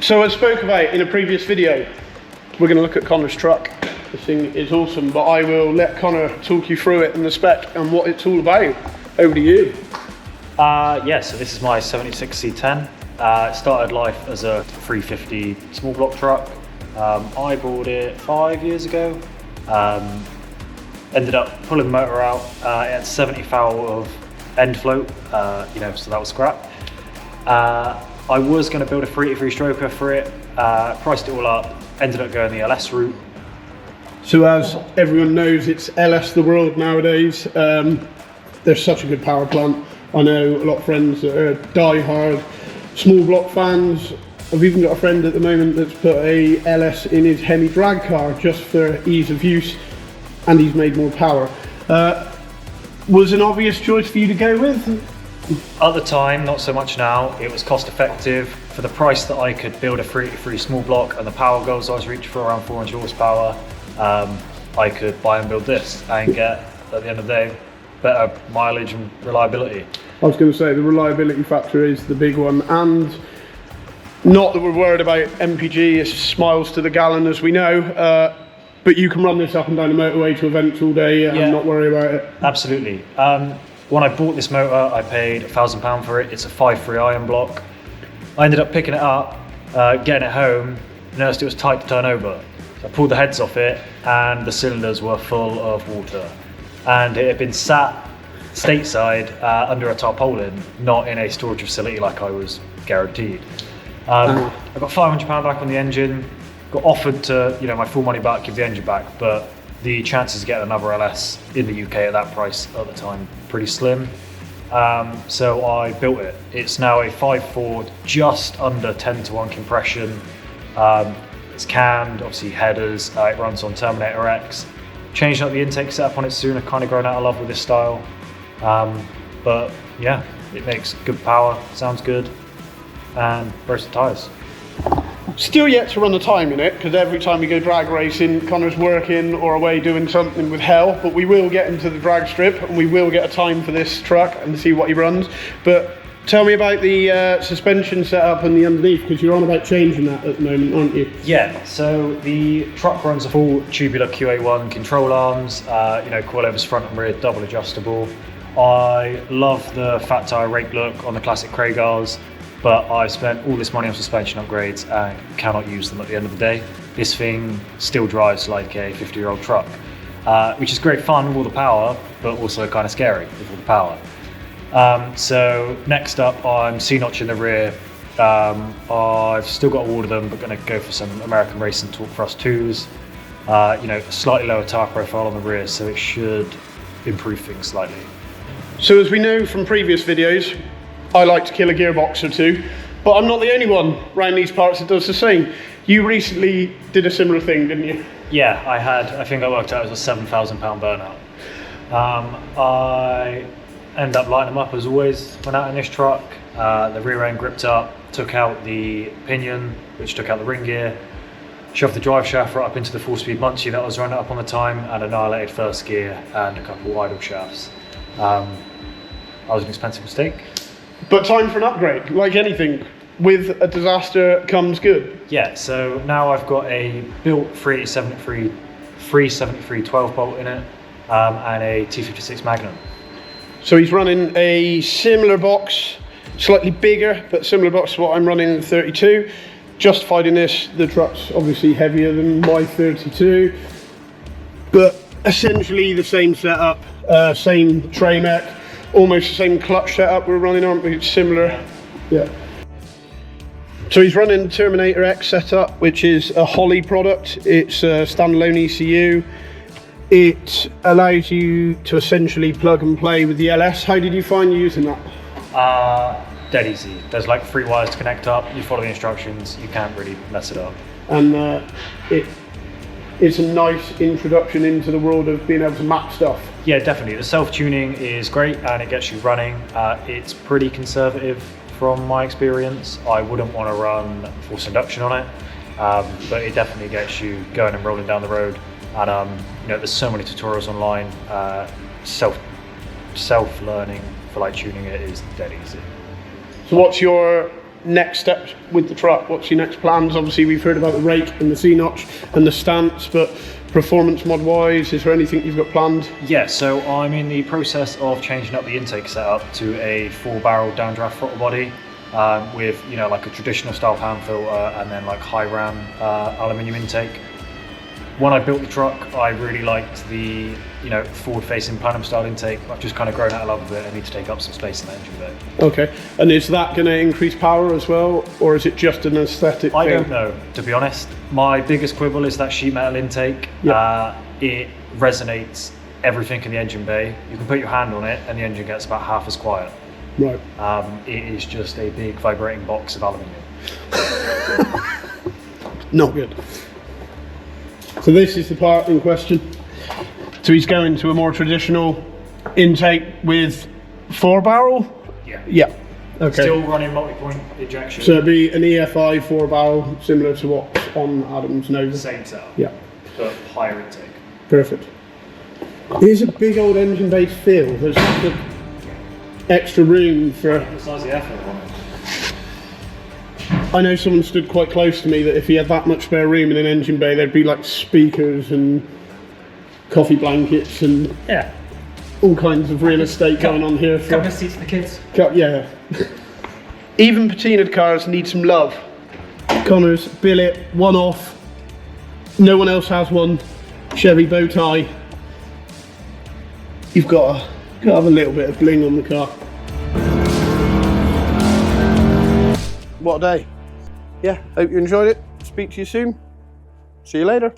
So as spoke about in a previous video, we're going to look at Connor's truck. This thing is awesome, but I will let Connor talk you through it and the spec and what it's all about. Over to you. Yeah, so this is my 76 C10. It started life as a 350 small block truck. I bought it 5 years ago. Ended up pulling the motor out. It had 70 foul of end float, so that was scrap. I was going to build a 383 stroker for it, priced it all up, ended up going the LS route. So as everyone knows, it's LS the world nowadays. They're such a good power plant. I know a lot of friends that are die-hard small block fans. I've even got a friend at the moment that's put a LS in his Hemi drag car just for ease of use, and he's made more power. Was an obvious choice for you to go with? At the time, not so much now. It was cost effective. For the price that I could build a 383 small block and the power goals I was reaching for around 400 horsepower, I could buy and build this and get, at the end of the day, better mileage and reliability. I was going to say the reliability factor is the big one, and not that we're worried about MPG, it's miles to the gallon as we know, but you can run this up and down the motorway to events all day and not worry about it. Absolutely. When I bought this motor, I paid £1,000 for it. It's a 5.3 iron block. I ended up picking it up, getting it home, noticed it was tight to turn over. So I pulled the heads off it and the cylinders were full of water. And it had been sat stateside under a tarpaulin, not in a storage facility like I was guaranteed. I got £500 back on the engine, got offered to, my full money back, give the engine back, but the chances of getting another LS in the UK at that price at the time, pretty slim. So I built it. It's now a 5.4, just under 10:1 compression. It's canned, obviously headers, it runs on Terminator X. Changed up the intake setup on it soon. I've kind of grown out of love with this style. But yeah, it makes good power, sounds good, and bursts tyres. Still yet to run the time in it, because every time we go drag racing, Connor's working or away doing something with Hel, but we will get into the drag strip and we will get a time for this truck and see what he runs. But tell me about the suspension setup and the underneath, because you're on about changing that at the moment, aren't you? Yeah, so the truck runs a full tubular QA1 control arms, coilovers front and rear, double adjustable. I love the fat tyre rake look on the classic Kraigars, but I spent all this money on suspension upgrades and cannot use them at the end of the day. This thing still drives like a 50-year-old truck, which is great fun with all the power, but also kind of scary with all the power. So next up, I'm C-notch in the rear. I've still got to order them, but going to go for some American Racing Torque Thrust 2s. A slightly lower tyre profile on the rear, so it should improve things slightly. So as we know from previous videos, I like to kill a gearbox or two, but I'm not the only one around these parts that does the same. You recently did a similar thing, didn't you? Yeah, I think I worked out it was a £7,000 burnout. I ended up lighting them up as always, went out in this truck, the rear end gripped up, took out the pinion, which took out the ring gear, shoved the drive shaft right up into the 4-speed Munchie that was running up on the time, and annihilated first gear and a couple of idle shafts. That was an expensive mistake. But time for an upgrade, like anything. With a disaster comes good. Yeah, so now I've got a built 373 12 bolt in it, and a T56 Magnum. So he's running a similar box, slightly bigger, but similar box to what I'm running in the 32. Justified in this, the truck's obviously heavier than my 32, but essentially the same setup, same tray mech, almost the same clutch setup we're running, aren't we? It's similar. Yeah. So he's running the Terminator X setup, which is a Holly product. It's a standalone ECU. It allows you to essentially plug and play with the LS. How did you find using that? Dead easy. There's like 3 wires to connect up. You follow the instructions. You can't really mess it up. And it's a nice introduction into the world of being able to map stuff. Yeah, definitely. The self-tuning is great and it gets you running. It's pretty conservative from my experience. I wouldn't want to run forced induction on it, but it definitely gets you going and rolling down the road. And there's so many tutorials online. Self-learning for like tuning it is dead easy. So what's your next steps with the truck? What's your next plans? Obviously, we've heard about the rake and the C-notch and the stance, but performance mod wise, is there anything you've got planned? Yeah, so I'm in the process of changing up the intake setup to a 4-barrel downdraft throttle body with, you know, like a traditional style pan filter and then like high ram aluminium intake. When I built the truck, I really liked the, you know, forward-facing Panam style intake. I've just kind of grown out of love with it. I need to take up some space in the engine bay. Okay, and is that going to increase power as well, or is it just an aesthetic I thing? don't know, to be honest. My biggest quibble is that sheet metal intake. It resonates everything in the engine bay. You can put your hand on it and the engine gets about half as quiet. Right. It is just a big vibrating box of aluminium. Not good. So this is the part in question. So he's going to a more traditional intake with 4-barrel? Yeah. Yeah. Okay. Still running multi-point ejection. So it'd be an EFI 4-barrel, similar to what's on Adam's Nova. Same setup. Yeah. But higher intake. Perfect. Here's a big old engine bay fill. There's like extra room for... The size of the effort on it. I know someone stood quite close to me that if he had that much spare room in an engine bay, there'd be like speakers and coffee blankets and Yeah. all kinds of real estate going on here. Couple of seats for the kids. Yeah. Even patinaed cars need some love. Connor's billet, one off. No one else has one. Chevy bow tie. You've got to have a little bit of bling on the car. What a day. Yeah, hope you enjoyed it. Speak to you soon. See you later.